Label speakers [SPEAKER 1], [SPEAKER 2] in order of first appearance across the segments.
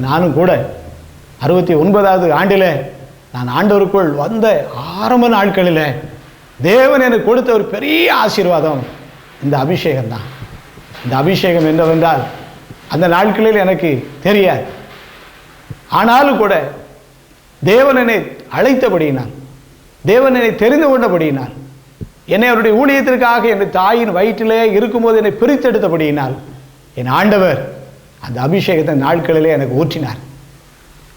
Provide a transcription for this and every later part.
[SPEAKER 1] நானும் கூட 69வது ஆண்டில் நான் ஆண்டவருக்குள் வந்த ஆரம்ப நாட்களில் தேவன் எனக்கு கொடுத்த ஒரு பெரிய ஆசீர்வாதம் இந்த அபிஷேகம் தான். இந்த அபிஷேகம் என்னவென்றால் அந்த நாட்களில் எனக்கு தெரியாது. ஆனாலும் கூட தேவன் என்னை அழைத்தபடியினால், தேவன் என்னை தெரிந்து கொண்டபடியினால், என்னை அவருடைய ஊழியத்திற்காக என் தாயின் வயிற்றிலே இருக்கும்போது என்னை பிரித்தெடுத்தபடியினால் என் ஆண்டவர் அந்த அபிஷேகத்தை நாட்களிலே எனக்கு ஊற்றினார்.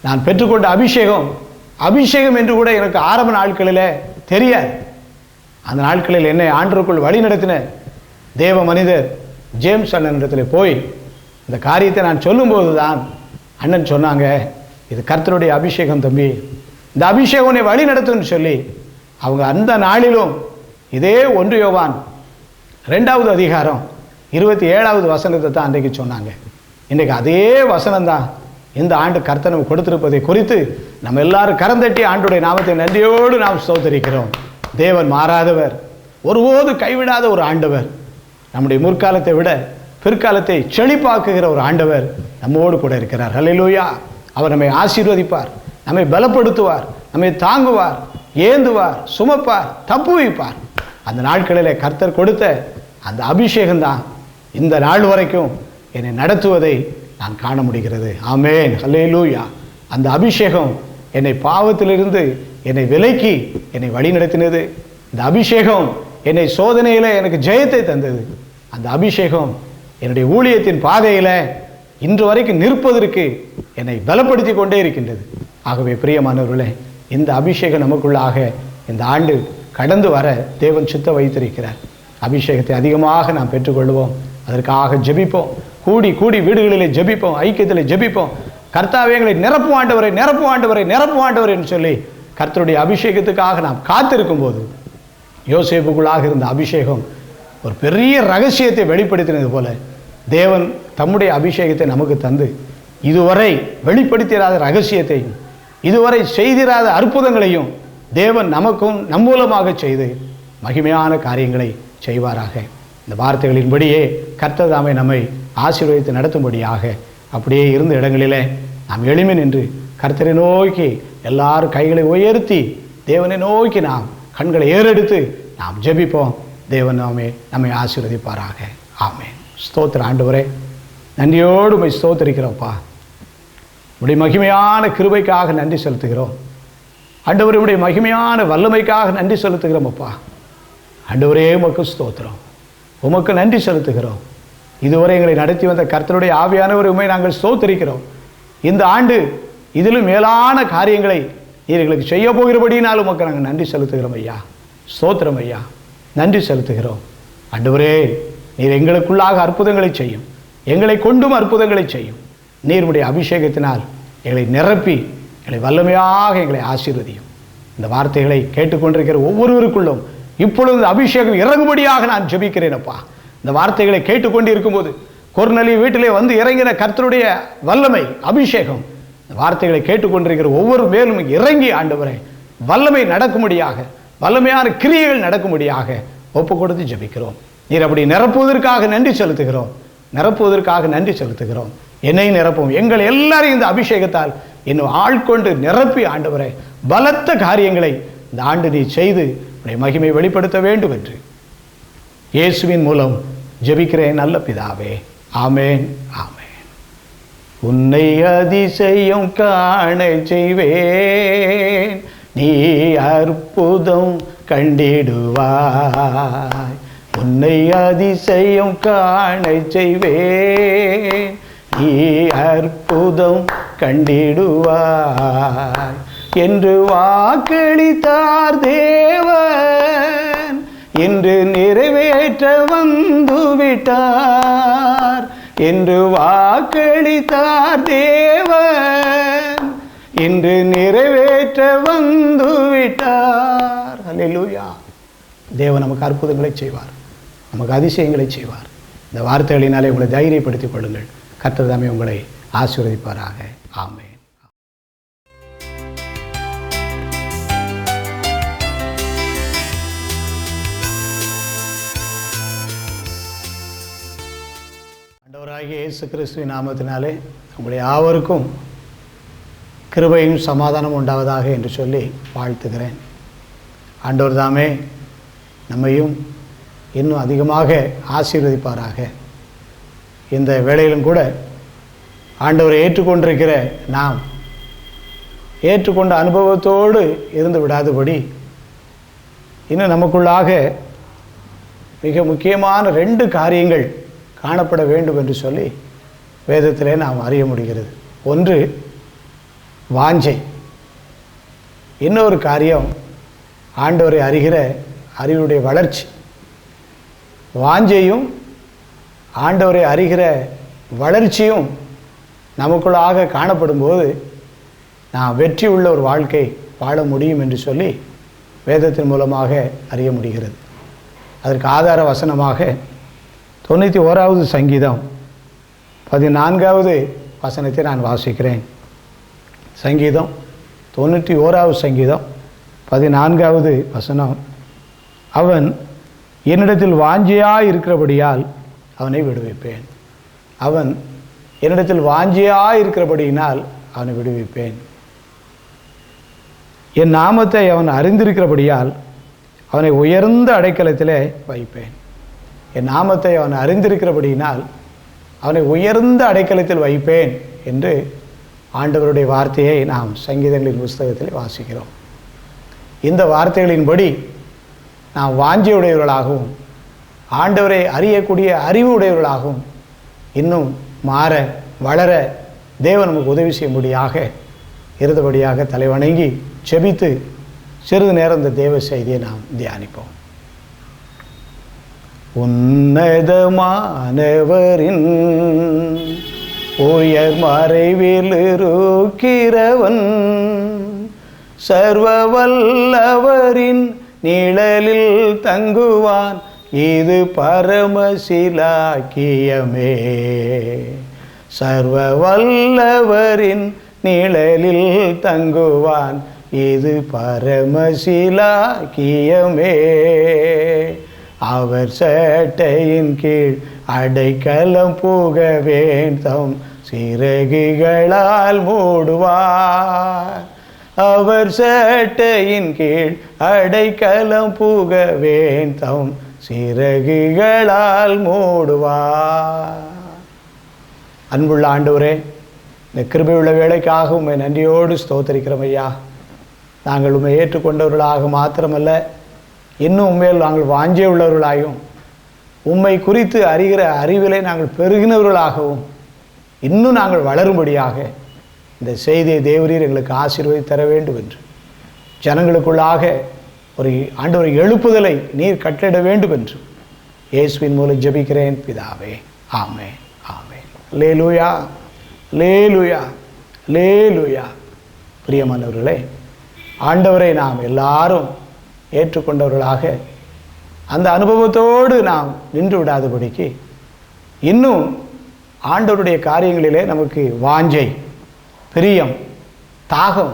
[SPEAKER 1] நான் பெற்றுக்கொண்ட அபிஷேகம் என்று கூட எனக்கு ஆரம்ப நாட்களிலே தெரியாது. அந்த நாட்களில் என்னை ஆண்டவருக்குள் வழி நடத்தின தேவ மனிதர் ஜேம்ஸ் அண்ணனிடத்தில் போய் இந்த காரியத்தை நான் சொல்லும்போது தான் அண்ணன் சொன்னாங்க, இது கர்த்தருடைய அபிஷேகம் தம்பி, இந்த அபிஷேகம் உன்னை வழி நடத்துன்னு சொல்லி அவங்க அந்த நாளிலும் இதே 1 யோவான் 2வது அதிகாரம் 27வது வசனத்தை தான் அன்றைக்கு சொன்னாங்க. இன்றைக்கு அதே வசனம்தான் இந்த ஆண்டு கர்த்தர் நமக்கு கொடுத்திருப்பதை குறித்து நம்ம எல்லாரும் கரந்தட்டி ஆண்டுடைய நாமத்தை நன்றியோடு நாம் ஸ்தோத்திரிக்கிறோம். தேவன் மாறாதவர், ஒருபோது கைவிடாத ஒரு ஆண்டவர், நம்முடைய முற்காலத்தை விட பிற்காலத்தை செழிப்பாக்குகிற ஒரு ஆண்டவர் நம்மோடு கூட இருக்கிறார். ஹல்லேலூயா. அவர் நம்மை ஆசீர்வதிப்பார், நம்மை பலப்படுத்துவார், நம்மை தாங்குவார், ஏந்துவார், சுமப்பார், தப்புவிப்பார். அந்த நாட்களிலே கர்த்தர் கொடுத்த அந்த அபிஷேகம்தான் இந்த நாள் வரைக்கும் என்னை நடத்துவதை நான் காண முடிகிறது. ஆமென், ஹல்லேலூயா. அந்த அபிஷேகம் என்னை பாவத்திலிருந்து என்னை விலக்கி என்னை வழி நடத்தினது. இந்த அபிஷேகம் என்னை சோதனையில் எனக்கு ஜெயத்தை தந்தது. அந்த அபிஷேகம் என்னுடைய ஊழியத்தின் பாதையில் இன்று வரைக்கும் நிற்பதற்கு என்னை பலப்படுத்தி கொண்டே இருக்கின்றது. ஆகவே பிரியமானவர்களே, இந்த அபிஷேகம் நமக்குள்ளாக இந்த ஆண்டு கடந்து வர தேவன் சித்த வைத்திருக்கிறார். அபிஷேகத்தை அதிகமாக நாம் பெற்றுக்கொள்வோம். அதற்காக ஜெபிப்போம். கூடி கூடி வீடுகளிலே ஜெபிப்போம், ஐக்கியத்தில் ஜெபிப்போம். கர்த்தாவே எங்களை நிரப்பு ஆண்டவரை, நிரப்பு ஆண்டவரை, நிரப்பு ஆண்டவரை என்று சொல்லி கர்த்தருடைய அபிஷேகத்துக்காக நாம் காத்திருக்கும் போது யோசேப்புக்குள்ளாக இருந்த அபிஷேகம் ஒரு பெரிய ரகசியத்தை வெளிப்படுத்தினது போல தேவன் தம்முடைய அபிஷேகத்தை நமக்கு தந்து இதுவரை வெளிப்படுத்திராத ரகசியத்தையும் இதுவரை செய்திராத அற்புதங்களையும் தேவன் நமக்கும் நம் மூலமாக செய்து மகிமையான காரியங்களை செய்வாராக. இந்த வார்த்தைகளின்படியே கர்த்தர் தாமே நம்மை ஆசீர்வதித்து நடத்தும்படியாக அப்படியே இருந்த இடங்களிலே நாம் எளிமை நின்று கர்த்தரை நோக்கி எல்லாரும் கைகளை உயர்த்தி தேவனை நோக்கி நாம் கண்களை ஏறெடுத்து நாம் ஜெபிப்போம். தேவன் நம்மை ஆசீர்வதிப்பாராக. ஆமென். ஸ்தோத்திர ஆண்டவரே, நன்றியோடு உம்மை ஸ்தோத்திரிக்கிறோம்ப்பா. உடைய மகிமையான கிருபைக்காக நன்றி செலுத்துகிறோம் ஆண்டவரே. உடைய மகிமையான வல்லமைக்காக நன்றி செலுத்துகிறோம் அப்பா. ஆண்டவரே உமக்கு ஸ்தோத்திரம், உமக்கு நன்றி செலுத்துகிறோம். இதுவரை எங்களை நடத்தி வந்த கர்த்தருடைய ஆவியானவர் உம்மை நாங்கள் ஸ்தோத்திரிக்கிறோம். இந்த ஆண்டு இதிலும் மேலான காரியங்களை நீர் எங்களுக்கு செய்ய போகிறபடினால் உமக்கு நாங்கள் நன்றி செலுத்துகிறோம் ஐயா. ஸ்தோத்திரம் ஐயா, நன்றி செலுத்துகிறோம். ஆண்டவரே, நீர் எங்களுக்குள்ளாக அற்புதங்களை செய்யும், எங்களை கொண்டும் அற்புதங்களை செய்யும். நீருடைய அபிஷேகத்தினால் எங்களை நிரப்பி எங்களை வல்லமையாக எங்களை ஆசீர்வதியும். இந்த வார்த்தைகளை கேட்டுக்கொண்டிருக்கிற ஒவ்வொருவருக்குள்ளும் இப்பொழுது அபிஷேகம் இறங்கும்படியாக நான் ஜெபிக்கிறேன் அப்பா. இந்த வார்த்தைகளை கேட்டுக்கொண்டு இருக்கும்போது கொர்நேலியு வீட்டிலே வந்து இறங்கின கர்த்தருடைய வல்லமை அபிஷேகம் இந்த வார்த்தைகளை கேட்டுக்கொண்டிருக்கிற ஒவ்வொரு மேலும் இறங்கி ஆண்டவரே வல்லமை நடக்கும்படியாக, வல்லமையான கிரியைகள் நடக்கும்படியாக ஒப்பு கொடுத்து ஜெபிக்கிறோம். நீர் அப்படி நிரப்புவதற்காக நன்றி செலுத்துகிறோம், நிரப்புவதற்காக நன்றி செலுத்துகிறோம். என்னை நிரப்பும், எங்கள் எல்லாரையும் இந்த அபிஷேகத்தால் இன்னும் ஆட்கொண்டு நிரப்பி ஆண்டவரே பலத்த காரியங்களை இந்த ஆண்டு நீ செய்து உடைய மகிமை வெளிப்படுத்த வேண்டும் என்று இயேசுவின் மூலம் ஜெபிக்கிறேன் நல்ல பிதாவே. ஆமென், ஆமென். உன்னை அதிசயம் காண செய்வேன், நீ அற்புதம் கண்டிடுவாய். உன்னை அதிசயம் காண செய்வேன், நீ அற்புதம் கண்டிடுவாய் என்று வாக்களித்தார் தேவன், இன்று நிறைவேற்ற வந்துவிட்டார். என்று வாக்களித்தார் தேவன், இன்று நிறைவேற்ற வந்துவிட்டார். அல்லேலூயா. தேவன் நமக்கு அற்புதங்களை செய்வார், நமக்கு அதிசயங்களை செய்வார். இந்த வார்த்தைகளினாலே உங்களை தைரியப்படுத்திக் கொள்ளுங்கள். கர்த்தர் தாமே உங்களை ஆசீர்வதிப்பாராக. ஆமென். ஆண்டவராகிய இயேசு கிறிஸ்துவின் நாமத்தினாலே உங்களை யாவருக்கும் கிருபையும் சமாதானம் உண்டாவதாக என்று சொல்லி வாழ்த்துகிறேன். ஆண்டவர் தாமே நம்மையும் இன்னும் அதிகமாக ஆசீர்வதிப்பாராக. இந்த வேளையிலும் கூட ஆண்டவரை ஏற்றுக்கொண்டிருக்கிற நாம் ஏற்றுக்கொண்ட அனுபவத்தோடு இருந்து விடாதபடி இன்னும் நமக்குள்ளாக மிக முக்கியமான 2 காரியங்கள் காணப்பட வேண்டும் என்று சொல்லி வேதத்திலே நாம் அறிய முடிகிறது. ஒன்று வாஞ்சை, இன்னொரு காரியம் ஆண்டவரை அறிகிற அறிவுடைய வளர்ச்சி. வாஞ்சையும் ஆண்டவரை அறிகிற வளர்ச்சியும் நமக்குள்ளாக காணப்படும்போது நாம் வெற்றி உள்ள ஒரு வாழ்க்கை வாழ முடியும் என்று சொல்லி வேதத்தின் மூலமாக அறிய முடிகிறது. அதற்கு ஆதார வசனமாக 91வது சங்கீதம் 14வது வசனத்தை நான் வாசிக்கிறேன். சங்கீதம் 91வது சங்கீதம் 14வது வசனம், அவன் என்னிடத்தில் வாஞ்சையாய் இருக்கிறபடியால் அவனை விடுவிப்பேன். அவன் என்னிடத்தில் வாஞ்சையாய் இருக்கிறபடியினால் அவனை விடுவிப்பேன். என் நாமத்தை அவன் அறிந்திருக்கிறபடியால் அவனை உயர்ந்த அடைக்கலத்திலே வைப்பேன். என் நாமத்தை அவன் அறிந்திருக்கிறபடியினால் அவனை உயர்ந்த அடைக்கலத்தில் வைப்பேன் என்று ஆண்டவருடைய வார்த்தையை நாம் சங்கீதங்களின் புஸ்தகத்தில் வாசிக்கிறோம். இந்த வார்த்தைகளின்படி நாம் வாஞ்சையுடையவர்களாகவும் ஆண்டவரை அறியக்கூடிய அறிவு உடையவர்களாகவும் இன்னும் மாற வளர தேவன் நமக்கு உதவி செய்யும்படியாக இருந்தபடியாக தலைவணங்கி செபித்து சிறிது நேரம் இந்த தேவ செய்தியை நாம் தியானிப்போம். உன்னதமானவரின் உயர் மறைவில் இருக்கிறவன் சர்வ வல்லவரின் நிழலில் தங்குவான், இது பரமசிலாக்கியமே. சர்வ வல்லவரின் நிழலில் தங்குவான், இது பரமசிலாக்கியமே. அவர் சட்டையின் கீழ் அடைக்கலம் புக வேண்டும், சிறகுகளால் மூடுவார். அவர் சட்டையின் கீழ் அடைக்கலம் புக வேண்டும், சிறகுகளால் மூடுவார். அன்புள்ள ஆண்டவரே, இந்த கிருபையுள்ள வேலைக்காக உம்மை நன்றியோடு ஸ்தோத்திரிக்கிறோம் ஐயா. நாங்கள் உம்மை ஏற்றுக்கொண்டவர்களாக மாத்திரமல்ல, இன்னும் உண்மையில் நாங்கள் வாஞ்சை உள்ளவர்களாகவும் உம்மை குறித்து அறிகிற அறிவிலை நாங்கள் பெருகினவர்களாகவும் இன்னும் நாங்கள் வளரும்படியாக இந்த செய்தியை தேவரீர் எங்களுக்கு ஆசீர்வதி தர வேண்டும் என்று ஜனங்களுக்குள்ளாக ஒரு ஆண்டவரை எழுப்புதலை நீர் கட்டளிட வேண்டும் என்று இயேசுவின் மூலம் ஜெபிக்கிறேன் பிதாவே. ஆமென், ஆமென். அல்லேலூயா, அல்லேலூயா, அல்லேலூயா. பிரியமானவர்களே, ஆண்டவரை நாம் எல்லாரும் ஏற்றுக்கொண்டவர்களாக அந்த அனுபவத்தோடு நாம் நின்று விடாதபடிக்கு இன்னும் ஆண்டவருடைய காரியங்களிலே நமக்கு வாஞ்சை, பிரியம், தாகம்,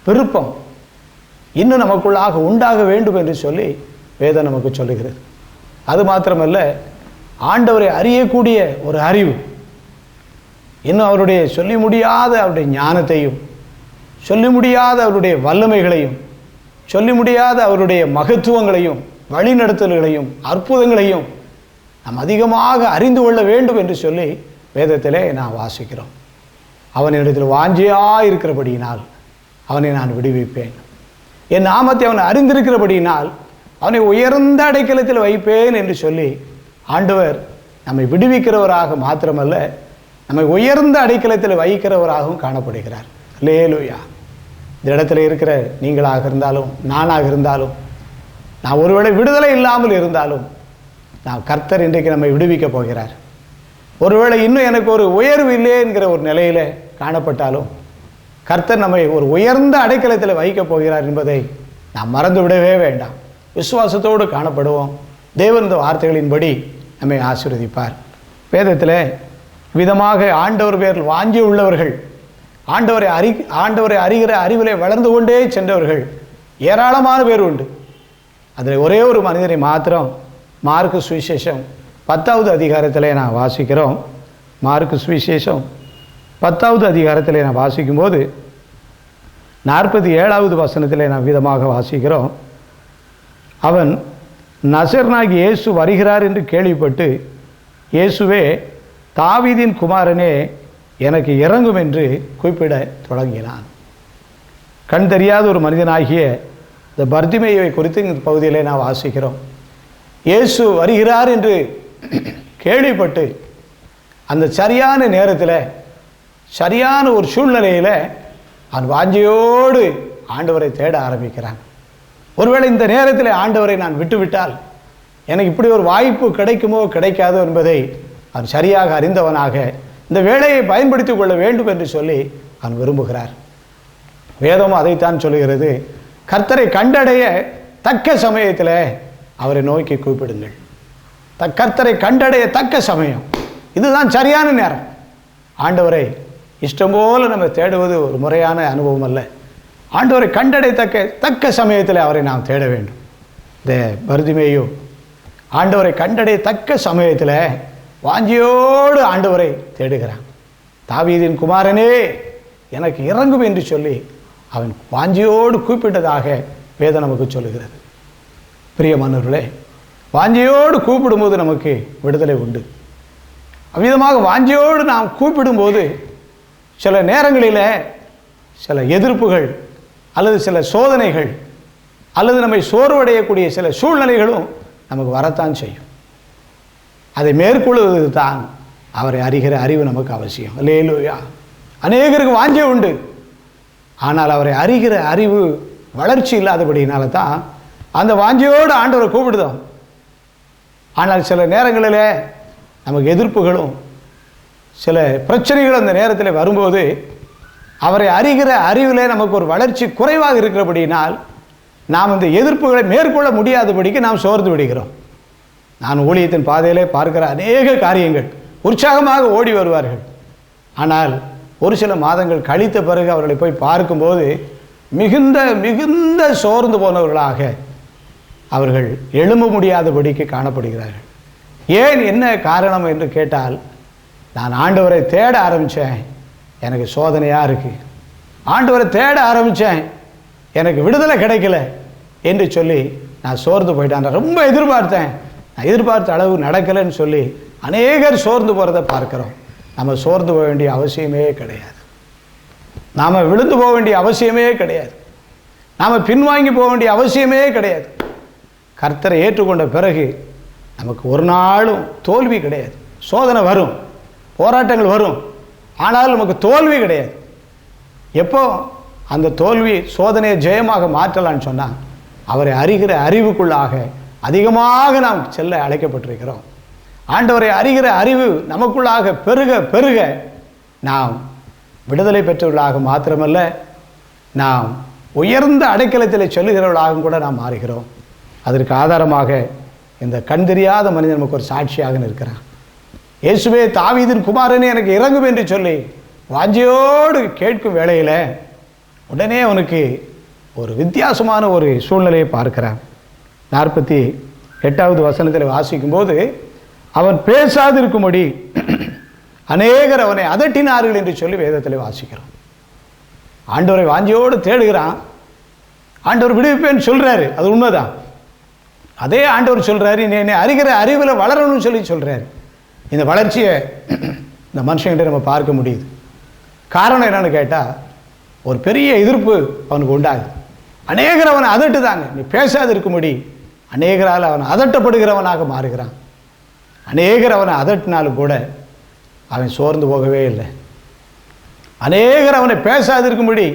[SPEAKER 1] விருப்பம் இன்னும் நமக்குள்ளாக உண்டாக வேண்டும் என்று சொல்லி வேதம் நமக்கு சொல்லுகிறது. அது மாத்திரமல்ல, ஆண்டவரை அறியக்கூடிய ஒரு அறிவு, இன்னும் அவருடைய சொல்லி முடியாத அவருடைய ஞானத்தையும், சொல்லி முடியாத அவருடைய வல்லமைகளையும், சொல்லி முடியாத அவருடைய மகத்துவங்களையும், வழிநடத்தல்களையும், அற்புதங்களையும் நாம் அதிகமாக அறிந்து கொள்ள வேண்டும் என்று சொல்லி வேதத்திலே நாம் வாசிக்கிறோம். அவனிடத்தில் வாஞ்சையாக இருக்கிறபடியினால் அவனை நான் விடுவிப்பேன். என் நாமத்தை அவன் அறிந்திருக்கிறபடியினால் அவனை உயர்ந்த அடைக்கலத்தில் வைப்பேன் என்று சொல்லி ஆண்டவர் நம்மை விடுவிக்கிறவராக மாத்திரமல்ல, நம்மை உயர்ந்த அடைக்கலத்தில் வைக்கிறவராகவும் காணப்படுகிறார். அல்லேலூயா. இந்த இடத்துல இருக்கிற நீங்களாக இருந்தாலும் நானாக இருந்தாலும், நான் ஒருவேளை விடுதலை இல்லாமல் இருந்தாலும், நான் கர்த்தர் இன்றைக்கு நம்மை விடுவிக்கப் போகிறார். ஒருவேளை இன்னும் எனக்கு ஒரு உயர்வு இல்லை என்கிற ஒரு நிலையில் காணப்பட்டாலும் கர்த்தர் நம்மை ஒரு உயர்ந்த அடைக்கலத்தில் வைக்கப் போகிறார் என்பதை நாம் மறந்து விடவே வேண்டாம். விசுவாசத்தோடு காணப்படுவோம். தேவன் இந்த வார்த்தைகளின்படி நம்மை ஆசீர்வதிப்பார். வேதத்தில் விதமாக ஆண்டவர் பேரில் வாஞ்சி உள்ளவர்கள், ஆண்டவரை அறிகிற அறிவிலே வளர்ந்து கொண்டே சென்றவர்கள் ஏராளமான பேர் உண்டு. அதில் ஒரே ஒரு மனிதரை மாத்திரம் மார்க்கு சுவிசேஷம் 10வது அதிகாரத்திலே நான் வாசிக்கிறோம். மார்க்கு சுவிசேஷம் 10வது அதிகாரத்தில் நான் வாசிக்கும்போது 47வது வசனத்தில் நாம் விதமாக வாசிக்கிறோம். அவன் நசரேயனாகிய இயேசு வருகிறார் என்று கேள்விப்பட்டு, இயேசுவே தாவீதின் குமாரனே எனக்கு இறங்கும் என்று கூப்பிட தொடங்கினான். கண் தெரியாத ஒரு மனிதனாகிய இந்த பர்திமேயுவை குறித்து இந்த பகுதியிலே நான் வாசிக்கிறோம். இயேசு வருகிறார் என்று கேள்விப்பட்டு அந்த சரியான நேரத்தில் சரியான ஒரு சூழ்நிலையில் அவன் வாஞ்சையோடு ஆண்டவரை தேட ஆரம்பிக்கிறான். ஒருவேளை இந்த நேரத்தில் ஆண்டவரை நான் விட்டுவிட்டால் எனக்கு இப்படி ஒரு வாய்ப்பு கிடைக்குமோ கிடைக்காதோ என்பதை அவன் சரியாக அறிந்தவனாக இந்த வேலையை பயன்படுத்தி கொள்ள வேண்டும் என்று சொல்லி அவன் விரும்புகிறார். வேதமும் அதைத்தான் சொல்லுகிறது. கர்த்தரை கண்டடைய தக்க சமயத்தில் அவரை நோக்கி கூப்பிடுங்கள். கர்த்தரை கண்டடைய தக்க சமயம், இதுதான் சரியான நேரம். ஆண்டவரை இஷ்டம் போல நம்ம தேடுவது ஒரு முறையான அனுபவம் அல்ல. ஆண்டவரை கண்டடைய தக்க சமயத்தில் அவரை நாம் தேட வேண்டும். இந்த பர்திமேயு ஆண்டவரை கண்டடைய தக்க சமயத்தில் வாஞ்சியோடு ஆண்டவரை தேடுகிறான். தாவீதின் குமாரனே எனக்கு இறங்கும் என்று சொல்லி அவன் வாஞ்சியோடு கூப்பிட்டதாக வேதம் நமக்கு சொல்லுகிறது. பிரியமானவர்களே, வாஞ்சியோடு கூப்பிடும்போது நமக்கு விடுதலை உண்டு. அவ்விதமாக வாஞ்சியோடு நாம் கூப்பிடும்போது சில நேரங்களில் சில எதிர்ப்புகள் அல்லது சில சோதனைகள் அல்லது நம்மை சோர்வடையக்கூடிய சில சூழ்நிலைகளும் நமக்கு வரத்தான் செய்யும். அதை மேற்கொள்வது தான் அவரை அறிகிற அறிவு நமக்கு அவசியம். அல்லேலூயா. அநேகருக்கு வாஞ்சை உண்டு, ஆனால் அவரை அறிகிற அறிவு வளர்ச்சி இல்லாதபடினால தான் அந்த வாஞ்சையோடு ஆண்டவரை கூப்பிடுதோம். ஆனால் சில நேரங்களில் நமக்கு எதிர்ப்புகளும் சில பிரச்சனைகள் அந்த நேரத்தில் வரும்போது அவரை அறிகிற அறிவிலே நமக்கு ஒரு வளர்ச்சி குறைவாக இருக்கிறபடினால் நாம் இந்த எதிர்ப்புகளை மேற்கொள்ள முடியாதபடிக்கு நாம் சோர்ந்து விடுகிறோம். நான் ஊழியத்தின் பாதையிலே பார்க்கிற அநேக காரியங்கள் உற்சாகமாக ஓடி வருவார்கள். ஆனால் ஒரு சில மாதங்கள் கழித்த பிறகு அவர்களை போய் பார்க்கும்போது மிகுந்த மிகுந்த சோர்ந்து போனவர்களாக அவர்கள் எழும்ப முடியாதபடிக்கு காணப்படுகிறார்கள். ஏன், என்ன காரணம் என்று கேட்டால், நான் ஆண்டவரை தேட ஆரம்பித்தேன், எனக்கு சோதனையாக இருக்குது. ஆண்டவரை தேட ஆரம்பித்தேன், எனக்கு விடுதலை கிடைக்கல என்று சொல்லி நான் சோர்ந்து போயிட்டேன். நான் ரொம்ப எதிர்பார்த்தேன், நான் எதிர்பார்த்த அளவு நடக்கலைன்னு சொல்லி அநேகர் சோர்ந்து போகிறத பார்க்குறோம். நம்ம சோர்ந்து போக வேண்டிய அவசியமே கிடையாது. நாம் விழுந்து போக வேண்டிய அவசியமே கிடையாது. நாம் பின்வாங்கி போக வேண்டிய அவசியமே கிடையாது. கர்த்தரை ஏற்றுக்கொண்ட பிறகு நமக்கு ஒரு நாளும் தோல்வி கிடையாது. சோதனை வரும், போராட்டங்கள் வரும், ஆனால் நமக்கு தோல்வி கிடையாது. எப்போ அந்த தோல்வி சோதனையை ஜெயமாக மாற்றலான்னு சொன்னால், அவரை அறிகிற அறிவுக்குள்ளாக அதிகமாக நாம் செல்ல அழைக்கப்பட்டிருக்கிறோம். ஆண்டவரை அறிகிற அறிவு நமக்குள்ளாக பெருக பெருக நாம் விடுதலை பெற்றவர்களாக மாத்திரமல்ல, நாம் உயர்ந்த அடைக்கலத்தில் செல்லுகிறவர்களாகவும் கூட நாம் மாறுகிறோம். அதற்கு ஆதாரமாக இந்த கண் தெரியாத மனிதன் நமக்கு ஒரு சாட்சியாக நிற்கிறான். இயேசுவே தாவீதின் குமாரனே எனக்கு இறங்கும் என்று சொல்லி வாஞ்சையோடு கேட்கும் வேளையில் உடனே அவனுக்கு ஒரு வித்தியாசமான ஒரு சூழ்நிலையை பார்க்கிறான். 48வது வசனத்தில் வாசிக்கும்போது, அவன் பேசாதிருக்கும்படி அநேகர் அவனை அதட்டினார்கள் என்று சொல்லி வேதத்தில் வாசிக்கிறோம். ஆண்டவரை வாஞ்சியோடு தேடுகிறான். ஆண்டவர் விடுவிப்பேன்னு சொல்கிறாரு, அது உண்மைதான். அதே ஆண்டவர் சொல்கிறாரு, நீ என்னை அறிகிற அறிவில் வளரணும்னு சொல்லி சொல்கிறாரு. இந்த வளர்ச்சியை இந்த மனுஷங்கிட்ட நம்ம பார்க்க முடியுது. காரணம் என்னன்னு கேட்டால், ஒரு பெரிய எதிர்ப்பு அவனுக்கு உண்டாகுது. அநேகர் அவனை அதட்டுதாங்க. நீ பேசாது இருக்கும்படி அநேகரால் அவன் அதட்டப்படுகிறவனாக மாறுகிறான். அநேகர் அவனை அதட்டினாலும் கூட அவன் சோர்ந்து போகவே இல்லை. அநேகர் அவனை பேசாது இருக்கும்படி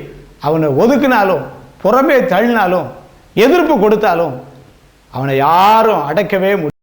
[SPEAKER 1] அவனை ஒதுக்கினாலும், புறமே தள்ளினாலும், எதிர்ப்பு கொடுத்தாலும் அவனை யாரும் அடக்கவே முடியும்.